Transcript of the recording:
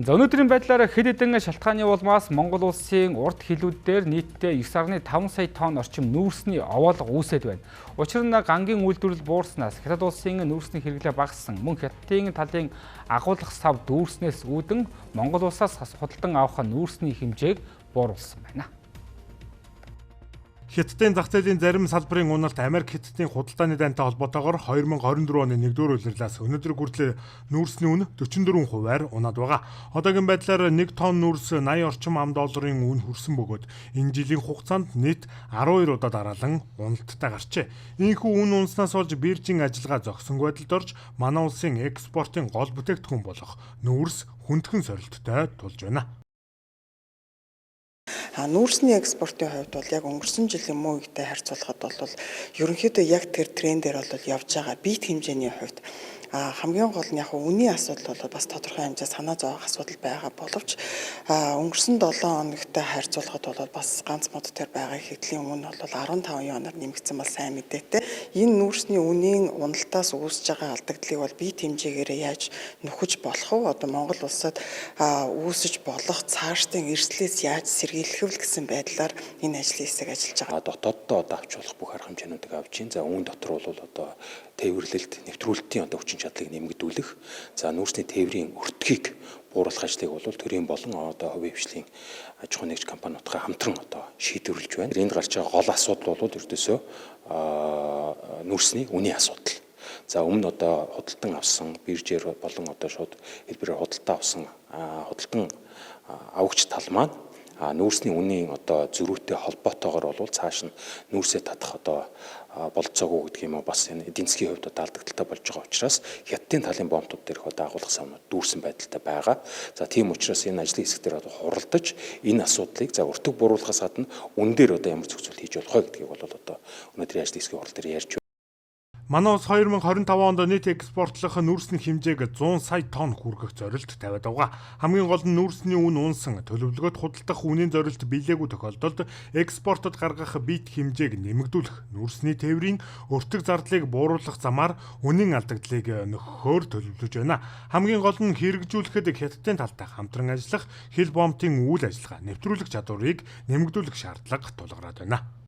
За өнөөдрийн байдлаар хэд хэдэн шалтгааны улмаас Монгол улсын урд хилүүдээр нийтдээ 9.5 сая тонн орчим нүүрсний овоолго үүсээд байна. Учир нь гангийн үйлдвэрлэл буурснаас Хятад улсын нүүрсний хэрэглээ багассан. Мөн Хятадын талын агуулгах сав дүүрснээс үүдэн Монгол улсаас худалдан авах нүүрсний хэмжээг бууруулсан байна. Хятадын зах зээлийн зарим салбарын уналт Америк Хятадын худалдааны дайнтай холбоотойгоор 2024 оны 1-р улирлаас өнөөдөр хүртэл нүүрсний үн 44%-аар унаад байгаа. Одоогийн байдлаар 1 тонн нүүрс 80 орчим ам долларын үн хүрсэн бөгөөд энэ жилийн хугацаанд нийт 12 удаа дараалан уналттай гарчээ. Ийхүү үн унснаас болж биржийн ажиллагаа зогсонгүй байдалд орж манай улсын экспортын гол бүтээгдэхүүн болох нүүрс хүндхэн сорилттой тулж байна. Нүүрсний экспортын хувьд бол яг өнгөрсөн жилийн мөн үетэй харьцуулахад бол ерөнхийдөө яг тэр трендээр бол явж байгаа. Бит хэмжээний хувьд хамгийн гол нь яг үнийн асуудал бол бас тодорхой хэмжээ санаа зовох асуудал байгаа боловч өнгөрсөн 7 хоногтой харьцуулахад бол бас ганц мод төр байгаа хэдлийн өмнө бол 15 оноор нэмэгдсэн бол сайн мэдээтэй. Энэ нүүрсний үнийн уналтаас үүсэж байгаа алдагдлыг бол бит хэмжээгээр яаж нөхөж болох вэ? Одоо Монгол улсад үүсэж болох цаашдын эрсдлээс яаж сэргийлэх вэ гэсэн байдлаар энэ ажлын хэсэг ажиллаж байгаа. Дотооддоо одоо авч болох бүх арга хэмжээнүүдийг авч ийн. За үүн дотор бол одоо тээвэрлэлт, нэвтрүүлэлтийн одоо хүчин чадлыг нэмэгдүүлэх, за нүүрсний тээврийн өртгийг бууруулах ажлыг бол төрийн болон одоо хувийн хвшлийн аж ахуйн нэгж компаниудтай хамтран одоо шийдвэрлэж байна. Энд гарч байгаа гол асуудал бол ердөөсөө нүүрсний үнийн асуудал. За өмнө одоо худалдан авсан биржээр болон одоо шууд хэлбэрээр худалдаа авсан худалдан авагч тал маань нүүрсний үнийн одоо зөрүүтэй холбоотойгоор бол цааш нь нүүрсээ татах одоо болцоогүй гэдэг юм уу, бас энэ эдийн засгийн хувьд одоо алдагдaltaй болж байгаа учраас Хятадын талын бомтууд дээрх одоо агуулгах савнууд дүүрсэн байдалтай байгаа. За тийм учраас энэ ажлын хэсэг дээр одоо хуралдаж энэ асуудлыг за өртөг бууруулахаас гадна үн дээр одоо ямар зохицуул хийж болох вэ гэдгийг бол одоо өнөөдрийн ажлын хэсгийн хурал дээр ярьж. Манай улс 2025 онд нийт экспортлох нүүрсний хэмжээг 100 сая тонн хүргэх зорилт тавиад байгаа. Хамгийн гол нь нүүрсний үн унсан төлөвлөгөөд худалдах үнийн зорилт биелээгүй тохиолдолд экспортод гаргах бит хэмжээг нэмэгдүүлэх, нүүрсний тээврийн өртөг зардлыг бууруулах замаар үнийн алдагдлыг нөхөхөөр төлөвлөж байна. Хамгийн гол нь хэрэгжүүлэхэд Хятадын талтай хамтран ажиллах, хил бомтын үйл ажиллагаа нэвтрүүлэх чадварыг нэмэгдүүлэх шаардлага тулгараад байна.